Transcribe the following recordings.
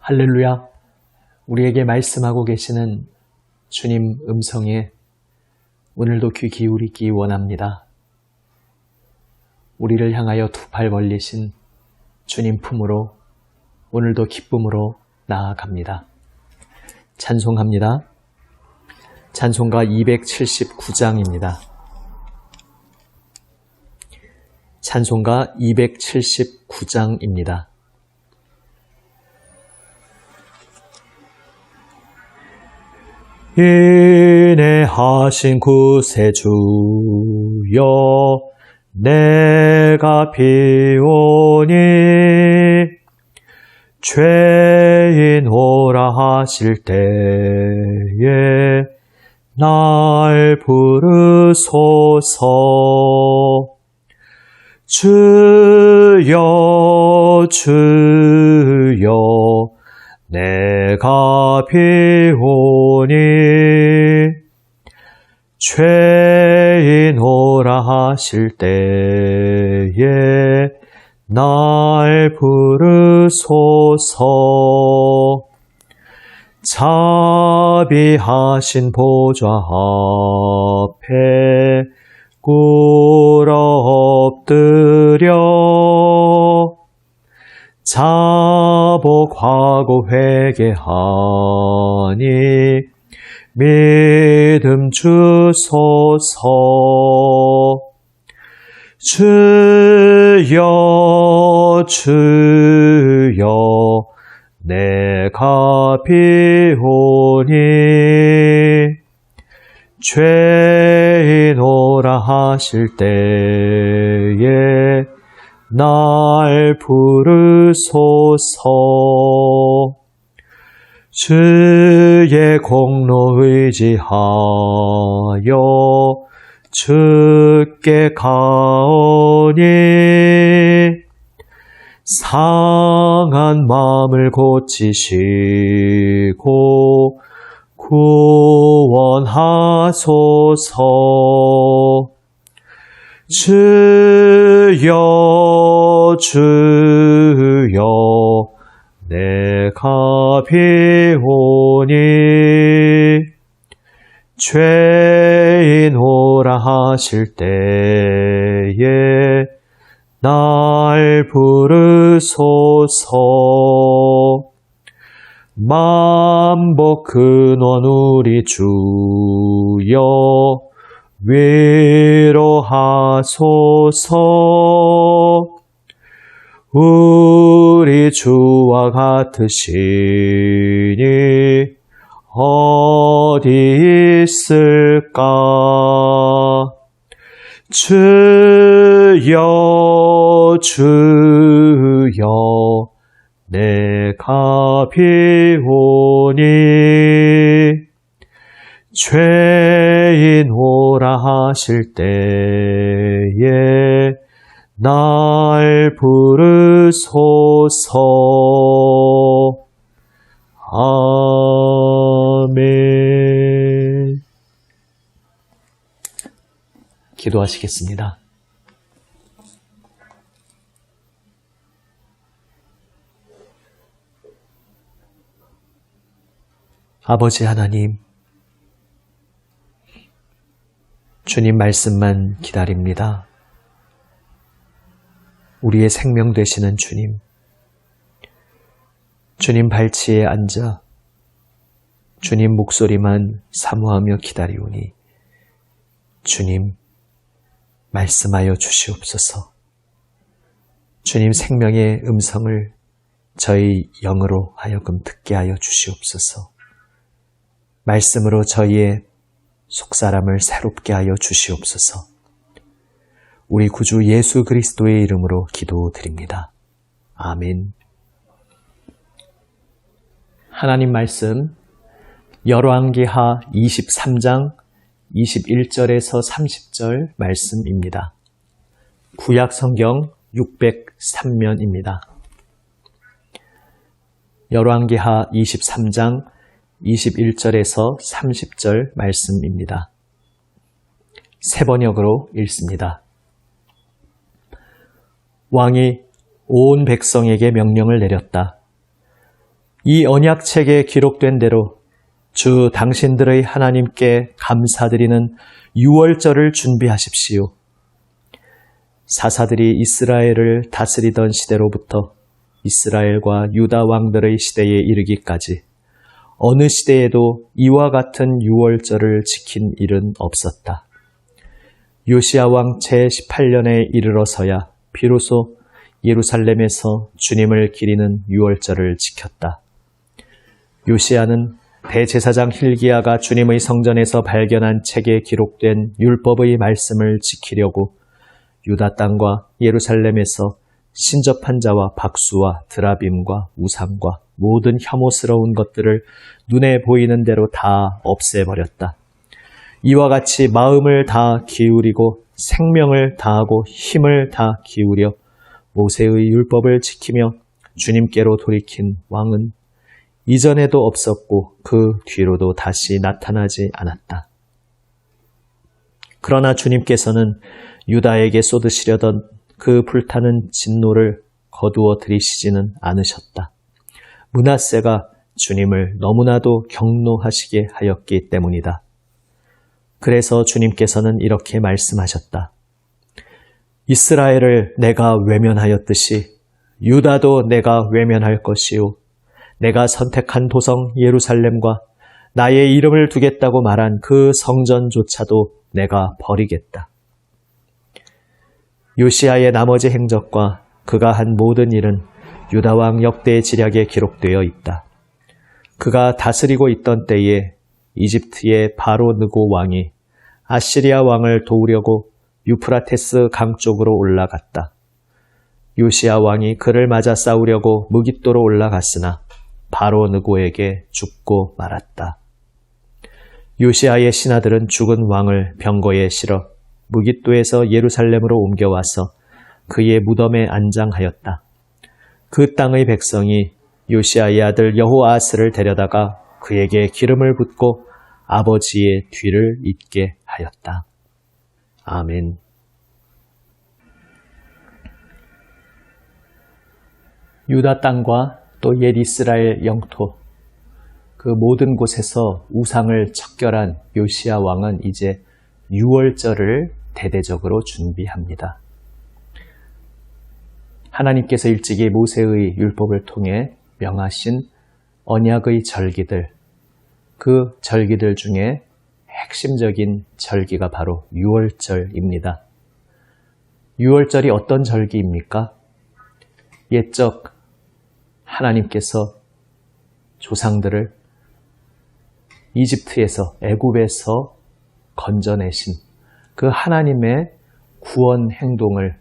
할렐루야. 우리에게 말씀하고 계시는 주님 음성에 오늘도 귀 기울이기 원합니다. 우리를 향하여 두 팔 벌리신 주님 품으로 오늘도 기쁨으로 나아갑니다. 찬송합니다. 찬송가 279장입니다. 찬송가 279장입니다. 인내하신 구세주여 내가 비오니 죄인 오라 하실 때에 날 부르소서. 주여 주여 내가 비오니 죄인 오라 하실 때에 날 부르소서. 자비하신 보좌 앞에 꿇어 엎드려 자복하고 회개하니 믿음 주소서. 주여 주여 내가 비오니 죄인 오라 하실 때에 날 부르소서. 주의 공로 의지하여 주께 가오니 상한 마음을 고치시고 구원하소서. 주여 주여 내가 비오니 죄인 오라 하실 때에 날 부르소서. 만복 근원 우리 주여 위로하소서. 우리 주와 같으시니 어디 있을까. 주여 주여 내가 비오니 죄인 오라 하실 때에 날 부르소서. 아멘. 기도하시겠습니다. 아버지 하나님, 주님 말씀만 기다립니다. 우리의 생명 되시는 주님, 주님 발치에 앉아 주님 목소리만 사모하며 기다리오니 주님 말씀하여 주시옵소서. 주님 생명의 음성을 저희 영으로 하여금 듣게 하여 주시옵소서. 말씀으로 저희의 속사람을 새롭게 하여 주시옵소서. 우리 구주 예수 그리스도의 이름으로 기도드립니다. 아멘. 하나님 말씀 열왕기하 23장 21절에서 30절 말씀입니다. 구약 성경 603면입니다. 열왕기하 23장 21절에서 30절 말씀입니다. 세 번역으로 읽습니다. 왕이 온 백성에게 명령을 내렸다. 이 언약책에 기록된 대로 주 당신들의 하나님께 감사드리는 유월절을 준비하십시오. 사사들이 이스라엘을 다스리던 시대로부터 이스라엘과 유다 왕들의 시대에 이르기까지 어느 시대에도 이와 같은 유월절을 지킨 일은 없었다. 요시야 왕 제18년에 이르러서야 비로소 예루살렘에서 주님을 기리는 유월절을 지켰다. 요시야는 대제사장 hil기야가 주님의 성전에서 발견한 책에 기록된 율법의 말씀을 지키려고 유다 땅과 예루살렘에서 신접한 자와 박수와 드라빔과 우상과 모든 혐오스러운 것들을 눈에 보이는 대로 다 없애버렸다. 이와 같이 마음을 다 기울이고 생명을 다하고 힘을 다 기울여 모세의 율법을 지키며 주님께로 돌이킨 왕은 이전에도 없었고 그 뒤로도 다시 나타나지 않았다. 그러나 주님께서는 유다에게 쏟으시려던 그 불타는 진노를 거두어 들이시지는 않으셨다. 므낫세가 주님을 너무나도 경노하시게 하였기 때문이다. 그래서 주님께서는 이렇게 말씀하셨다. 이스라엘을 내가 외면하였듯이 유다도 내가 외면할 것이요. 내가 선택한 도성 예루살렘과 나의 이름을 두겠다고 말한 그 성전조차도 내가 버리겠다. 요시야의 나머지 행적과 그가 한 모든 일은 유다왕 역대 지략에 기록되어 있다. 그가 다스리고 있던 때에 이집트의 바로 느고 왕이 아시리아 왕을 도우려고 유프라테스 강 쪽으로 올라갔다. 요시야 왕이 그를 맞아 싸우려고 무깃도로 올라갔으나 바로 느고에게 죽고 말았다. 요시야의 신하들은 죽은 왕을 병거에 실어 무깃도에서 예루살렘으로 옮겨와서 그의 무덤에 안장하였다. 그 땅의 백성이 요시야의 아들 여호아스를 데려다가 그에게 기름을 붓고 아버지의 뒤를 잇게 하였다. 아멘. 유다 땅과 또 옛 이스라엘 영토, 그 모든 곳에서 우상을 척결한 요시야 왕은 이제 유월절을 대대적으로 준비합니다. 하나님께서 일찍이 모세의 율법을 통해 명하신 언약의 절기들, 그 절기들 중에 핵심적인 절기가 바로 유월절입니다. 유월절이 어떤 절기입니까? 옛적 하나님께서 조상들을 이집트에서, 애굽에서 건져내신 그 하나님의 구원 행동을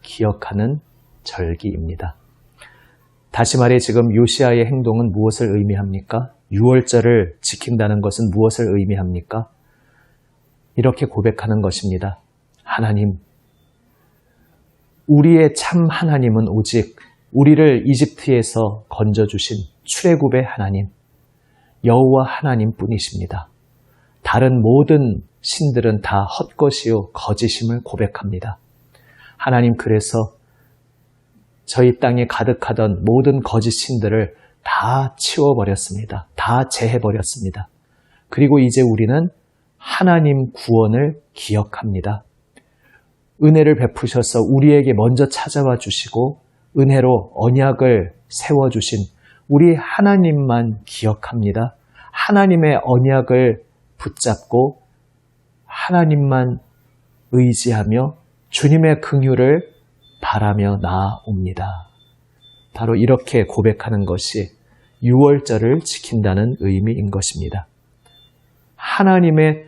기억하는 절기입니다. 다시 말해 지금 요시야의 행동은 무엇을 의미합니까? 유월절을 지킨다는 것은 무엇을 의미합니까? 이렇게 고백하는 것입니다. 하나님, 우리의 참 하나님은 오직 우리를 이집트에서 건져주신 출애굽의 하나님, 여호와 하나님뿐이십니다. 다른 모든 신들은 다 헛것이요 거짓임을 고백합니다. 하나님, 그래서 저희 땅에 가득하던 모든 거짓 신들을 다 치워버렸습니다. 다 제해버렸습니다. 그리고 이제 우리는 하나님 구원을 기억합니다. 은혜를 베푸셔서 우리에게 먼저 찾아와 주시고 은혜로 언약을 세워주신 우리 하나님만 기억합니다. 하나님의 언약을 붙잡고 하나님만 의지하며 주님의 긍휼을 바라며 나아옵니다. 바로 이렇게 고백하는 것이 유월절을 지킨다는 의미인 것입니다. 하나님의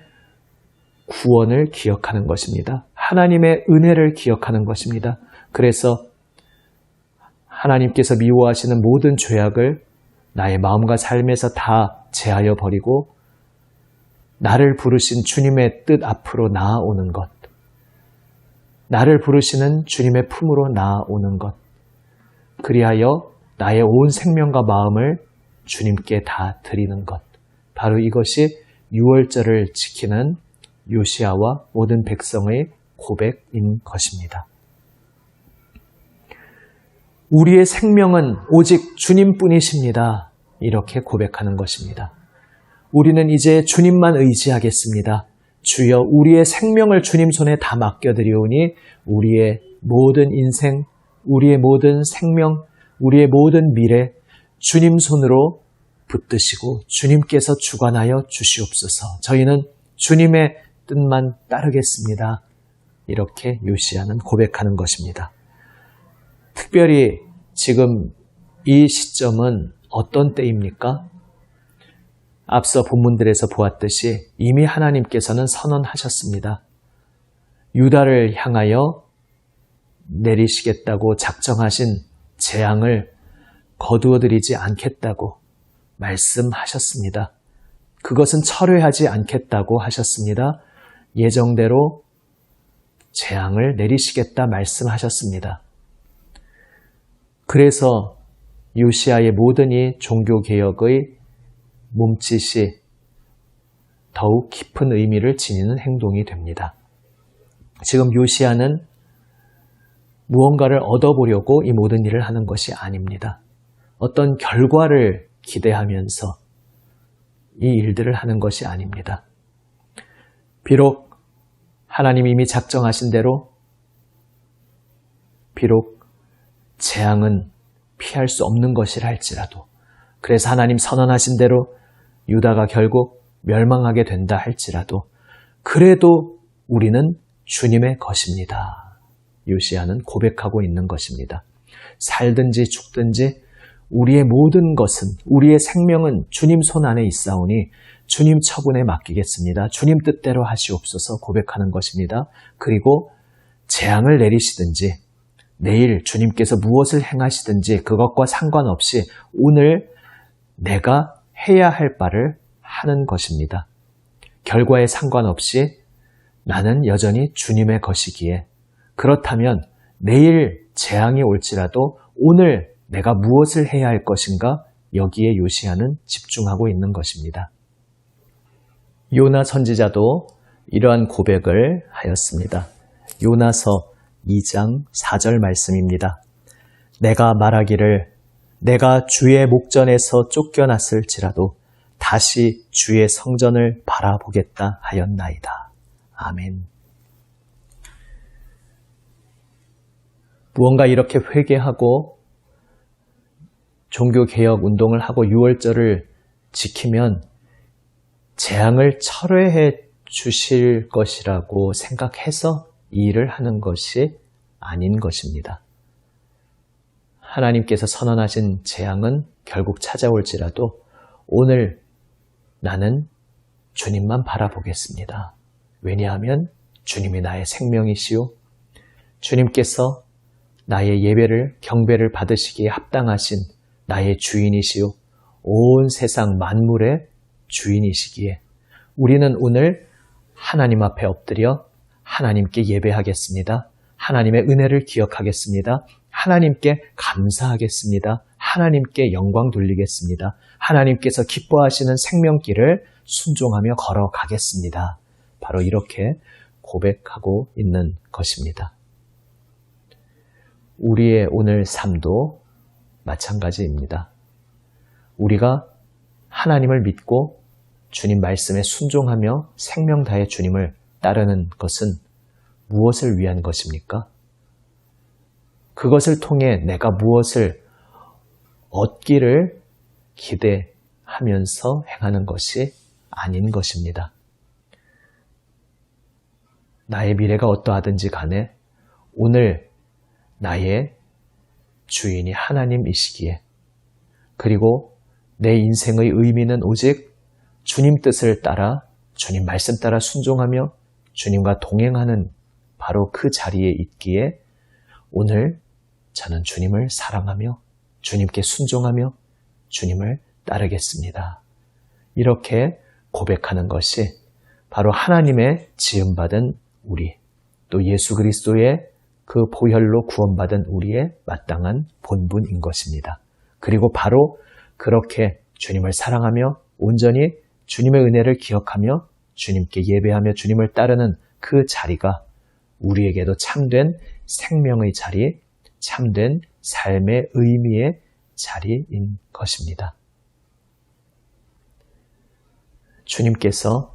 구원을 기억하는 것입니다. 하나님의 은혜를 기억하는 것입니다. 그래서 하나님께서 미워하시는 모든 죄악을 나의 마음과 삶에서 다 제하여 버리고 나를 부르신 주님의 뜻 앞으로 나아오는 것, 나를 부르시는 주님의 품으로 나아오는 것, 그리하여 나의 온 생명과 마음을 주님께 다 드리는 것, 바로 이것이 유월절을 지키는 요시야와 모든 백성의 고백인 것입니다. 우리의 생명은 오직 주님뿐이십니다. 이렇게 고백하는 것입니다. 우리는 이제 주님만 의지하겠습니다. 주여 우리의 생명을 주님 손에 다 맡겨드리오니 우리의 모든 인생, 우리의 모든 생명, 우리의 모든 미래 주님 손으로 붙드시고 주님께서 주관하여 주시옵소서. 저희는 주님의 뜻만 따르겠습니다. 이렇게 요시야는 고백하는 것입니다. 특별히 지금 이 시점은 어떤 때입니까? 앞서 본문들에서 보았듯이 이미 하나님께서는 선언하셨습니다. 유다를 향하여 내리시겠다고 작정하신 재앙을 거두어드리지 않겠다고 말씀하셨습니다. 그것은 철회하지 않겠다고 하셨습니다. 예정대로 재앙을 내리시겠다 말씀하셨습니다. 그래서 요시야의 모든 이 종교개혁의 몸짓이 더욱 깊은 의미를 지니는 행동이 됩니다. 지금 요시야는 무언가를 얻어보려고 이 모든 일을 하는 것이 아닙니다. 어떤 결과를 기대하면서 이 일들을 하는 것이 아닙니다. 비록 하나님이 이미 작정하신 대로 비록 재앙은 피할 수 없는 것이라 할지라도 그래서 하나님 선언하신 대로 유다가 결국 멸망하게 된다 할지라도 그래도 우리는 주님의 것입니다. 요시야는 고백하고 있는 것입니다. 살든지 죽든지 우리의 모든 것은 우리의 생명은 주님 손 안에 있사오니 주님 처분에 맡기겠습니다. 주님 뜻대로 하시옵소서 고백하는 것입니다. 그리고 재앙을 내리시든지 내일 주님께서 무엇을 행하시든지 그것과 상관없이 오늘 내가 해야 할 바를 하는 것입니다. 결과에 상관없이 나는 여전히 주님의 것이기에 그렇다면 내일 재앙이 올지라도 오늘 내가 무엇을 해야 할 것인가 여기에 요시야는 집중하고 있는 것입니다. 요나 선지자도 이러한 고백을 하였습니다. 요나서 2장 4절 말씀입니다. 내가 말하기를 내가 주의 목전에서 쫓겨났을지라도 다시 주의 성전을 바라보겠다 하였나이다. 아멘. 무언가 이렇게 회개하고 종교개혁 운동을 하고 6월절을 지키면 재앙을 철회해 주실 것이라고 생각해서 이 일을 하는 것이 아닌 것입니다. 하나님께서 선언하신 재앙은 결국 찾아올지라도 오늘 나는 주님만 바라보겠습니다. 왜냐하면 주님이 나의 생명이시오. 주님께서 나의 예배를 경배를 받으시기에 합당하신 나의 주인이시오. 온 세상 만물의 주인이시기에 우리는 오늘 하나님 앞에 엎드려 하나님께 예배하겠습니다. 하나님의 은혜를 기억하겠습니다. 하나님께 감사하겠습니다. 하나님께 영광 돌리겠습니다. 하나님께서 기뻐하시는 생명길을 순종하며 걸어가겠습니다. 바로 이렇게 고백하고 있는 것입니다. 우리의 오늘 삶도 마찬가지입니다. 우리가 하나님을 믿고 주님 말씀에 순종하며 생명 다해 주님을 따르는 것은 무엇을 위한 것입니까? 그것을 통해 내가 무엇을 얻기를 기대하면서 행하는 것이 아닌 것입니다. 나의 미래가 어떠하든지 간에 오늘 나의 주인이 하나님이시기에 그리고 내 인생의 의미는 오직 주님 뜻을 따라 주님 말씀 따라 순종하며 주님과 동행하는 바로 그 자리에 있기에 오늘 저는 주님을 사랑하며 주님께 순종하며 주님을 따르겠습니다. 이렇게 고백하는 것이 바로 하나님의 지음받은 우리 또 예수 그리스도의 그 보혈로 구원받은 우리의 마땅한 본분인 것입니다. 그리고 바로 그렇게 주님을 사랑하며 온전히 주님의 은혜를 기억하며 주님께 예배하며 주님을 따르는 그 자리가 우리에게도 참된 생명의 자리, 참된 삶의 의미의 자리인 것입니다. 주님께서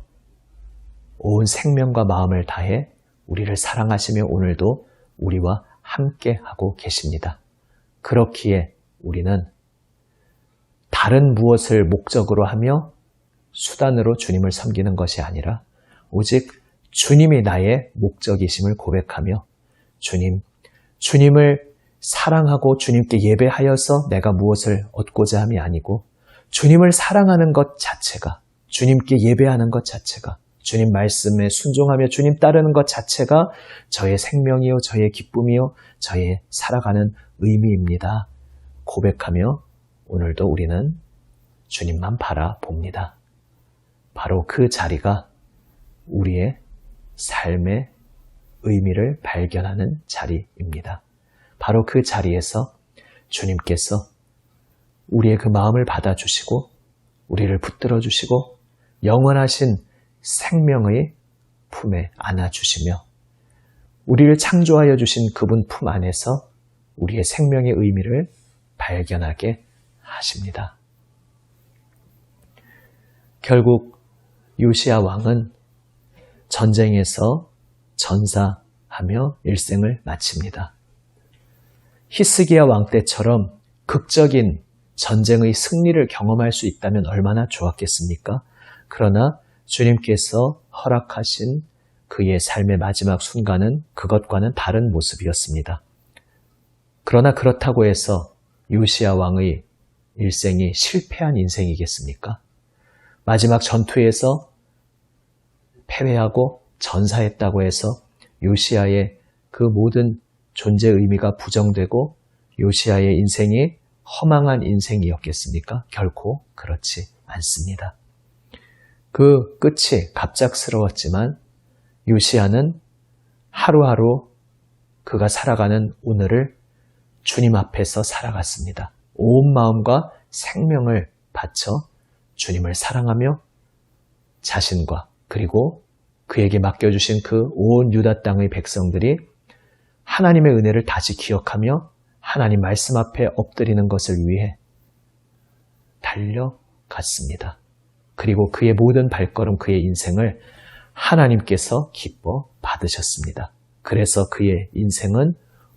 온 생명과 마음을 다해 우리를 사랑하시며 오늘도 우리와 함께 하고 계십니다. 그렇기에 우리는 다른 무엇을 목적으로 하며 수단으로 주님을 섬기는 것이 아니라 오직 주님이 나의 목적이심을 고백하며 주님을 사랑하고 주님께 예배하여서 내가 무엇을 얻고자 함이 아니고 주님을 사랑하는 것 자체가, 주님께 예배하는 것 자체가, 주님 말씀에 순종하며 주님 따르는 것 자체가 저의 생명이요, 저의 기쁨이요, 저의 살아가는 의미입니다. 고백하며 오늘도 우리는 주님만 바라봅니다. 바로 그 자리가 우리의 삶의 의미를 발견하는 자리입니다. 바로 그 자리에서 주님께서 우리의 그 마음을 받아주시고 우리를 붙들어 주시고 영원하신 생명의 품에 안아주시며 우리를 창조하여 주신 그분 품 안에서 우리의 생명의 의미를 발견하게 하십니다. 결국 요시야 왕은 전쟁에서 전사하며 일생을 마칩니다. 히스기야 왕 때처럼 극적인 전쟁의 승리를 경험할 수 있다면 얼마나 좋았겠습니까? 그러나 주님께서 허락하신 그의 삶의 마지막 순간은 그것과는 다른 모습이었습니다. 그러나 그렇다고 해서 요시야 왕의 일생이 실패한 인생이겠습니까? 마지막 전투에서 패배하고 전사했다고 해서 요시야의 그 모든 존재 의미가 부정되고 요시야의 인생이 허망한 인생이었겠습니까? 결코 그렇지 않습니다. 그 끝이 갑작스러웠지만 요시야는 하루하루 그가 살아가는 오늘을 주님 앞에서 살아갔습니다. 온 마음과 생명을 바쳐 주님을 사랑하며 자신과 그리고 그에게 맡겨주신 그 온 유다 땅의 백성들이 하나님의 은혜를 다시 기억하며 하나님 말씀 앞에 엎드리는 것을 위해 달려갔습니다. 그리고 그의 모든 발걸음, 그의 인생을 하나님께서 기뻐 받으셨습니다. 그래서 그의 인생은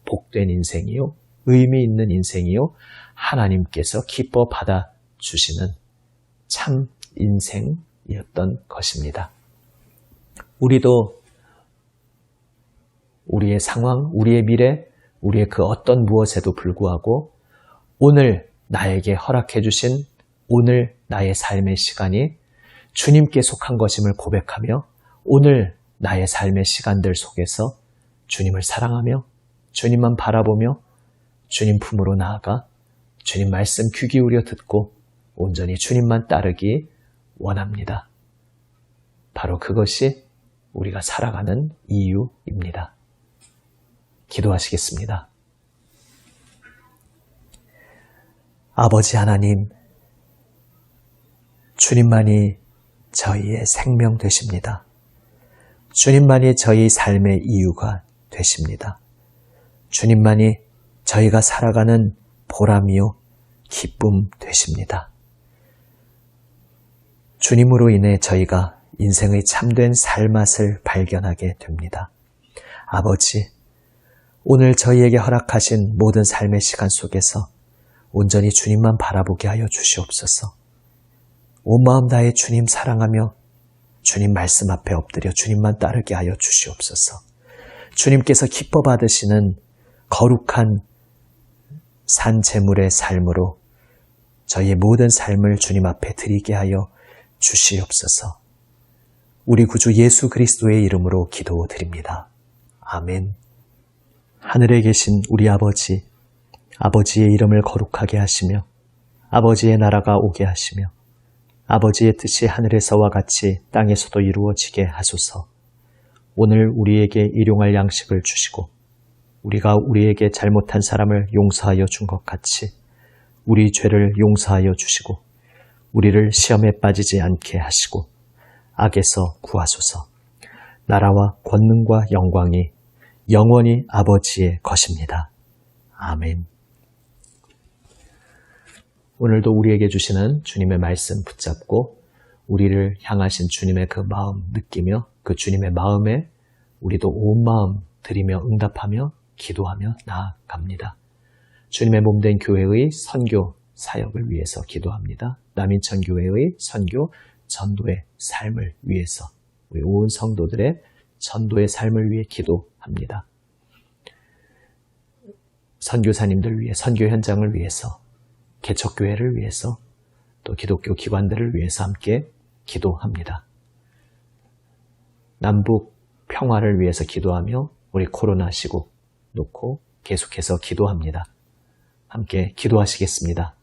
복된 인생이요, 의미 있는 인생이요, 하나님께서 기뻐 받아주시는 참 인생이었던 것입니다. 우리도 우리의 상황, 우리의 미래, 우리의 그 어떤 무엇에도 불구하고 오늘 나에게 허락해 주신 오늘 나의 삶의 시간이 주님께 속한 것임을 고백하며 오늘 나의 삶의 시간들 속에서 주님을 사랑하며 주님만 바라보며 주님 품으로 나아가 주님 말씀 귀 기울여 듣고 온전히 주님만 따르기 원합니다. 바로 그것이 우리가 살아가는 이유입니다. 기도하시겠습니다. 아버지 하나님, 주님만이 저희의 생명 되십니다. 주님만이 저희 삶의 이유가 되십니다. 주님만이 저희가 살아가는 보람이요, 기쁨 되십니다. 주님으로 인해 저희가 인생의 참된 살맛을 발견하게 됩니다. 아버지, 오늘 저희에게 허락하신 모든 삶의 시간 속에서 온전히 주님만 바라보게 하여 주시옵소서. 온 마음 다해 주님 사랑하며 주님 말씀 앞에 엎드려 주님만 따르게 하여 주시옵소서. 주님께서 기뻐 받으시는 거룩한 산 제물의 삶으로 저희의 모든 삶을 주님 앞에 드리게 하여 주시옵소서. 우리 구주 예수 그리스도의 이름으로 기도드립니다. 아멘. 하늘에 계신 우리 아버지, 아버지의 이름을 거룩하게 하시며 아버지의 나라가 오게 하시며 아버지의 뜻이 하늘에서와 같이 땅에서도 이루어지게 하소서. 오늘 우리에게 일용할 양식을 주시고 우리가 우리에게 잘못한 사람을 용서하여 준 것 같이 우리 죄를 용서하여 주시고 우리를 시험에 빠지지 않게 하시고 악에서 구하소서. 나라와 권능과 영광이 영원히 아버지의 것입니다. 아멘. 오늘도 우리에게 주시는 주님의 말씀 붙잡고 우리를 향하신 주님의 그 마음 느끼며 그 주님의 마음에 우리도 온 마음 드리며 응답하며 기도하며 나아갑니다. 주님의 몸된 교회의 선교 사역을 위해서 기도합니다. 남인천 교회의 선교 전도의 삶을 위해서 우리 온 성도들의 전도의 삶을 위해 기도합니다. 선교사님들 위해 선교 현장을 위해서 개척교회를 위해서 또 기독교 기관들을 위해서 함께 기도합니다. 남북 평화를 위해서 기도하며 우리 코로나 시국 놓고 계속해서 기도합니다. 함께 기도하시겠습니다.